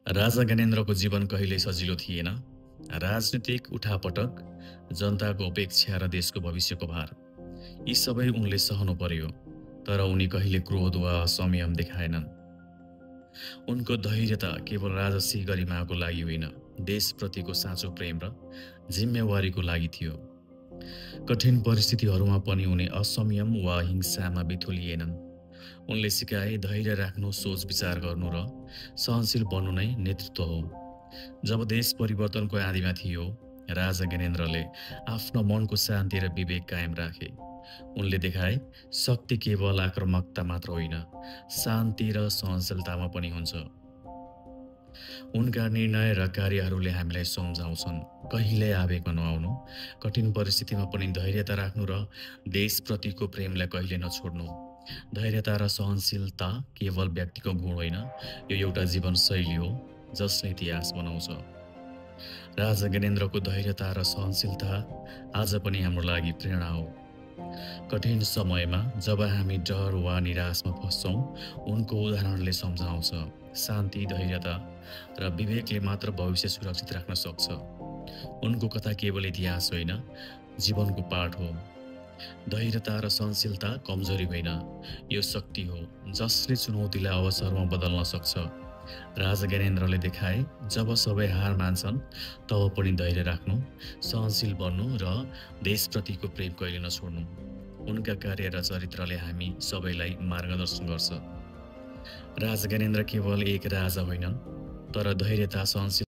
राजा ज्ञानेन्द्रको जीवन कहिल्यै सजिलो थिएन। राजनीतिक उठापटक, जनताको अपेक्षा र देशको भविष्यको भार, यी सबै उनले सहनु पर्यो। तर उनी कहिले क्रोध वा असंयम देखाएनन्। उनको धैर्यता केवल राजसी गरिमाको लागि होइन, देशप्रतिको साँचो प्रेम र जिम्मेवारीको लागि थियो। कठिन परिस्थितिहरूमा पनि उनी असंयम वा हिंसामा बिथोलिएनन्। उनले सिकाए धैर्य राख्नु, सोच विचार गर्नु र सहनशील बन्नु नै नेतृत्व हो। जब देश परिवर्तनको आँधीमा थियो, राजा ज्ञानेन्द्रले आफ्नो मनको शान्ति र विवेक कायम राखे। उनले देखाए शक्ति केवल आक्रामकता मात्र होइन, शान्ति र सहनशीलतामा पनि हुन्छ। उनका निर्णय र कार्यहरूले हामीलाई सम्झाउँछन् कहिल्यै आवेगमा नआउनु, कठिन परिस्थितिमा पनि धैर्यता राख्नु र देशप्रतिको प्रेमलाई कहिले नछोड्नु। धैर्यता र सहनशीलता केवल व्यक्तिको गुण होइन, यो एउटा जीवनशैली हो जसले इतिहास बनाउँछ। राजा ज्ञानेन्द्रको धैर्यता र सहनशीलता आज पनि हाम्रो लागि प्रेरणा हो। कठिन समयमा जब हामी डर वा निराशमा फस्छौँ, उनको उदाहरणले सम्झाउँछ शान्ति, धैर्यता र विवेकले मात्र भविष्य सुरक्षित राख्न सक्छ। उनको कथा केवल इतिहास होइन, जीवनको पाठ हो। धैर्यता र सहनशीलता कमजोरी होइन, यो शक्ति हो जसले चुनौतीलाई अवसरमा बदल्न सक्छ। राजा ज्ञानेन्द्रले देखाए जब सबै हार मान्छन् तब पनि धैर्य राख्नु, सहनशील बन्नु र देशप्रतिको प्रेम कहिले नछोड्नु। उनका कार्य र चरित्रले हामी सबैलाई मार्गदर्शन गर्छ। राजा ज्ञानेन्द्र केवल एक राजा होइनन्, तर धैर्यता, सहनशील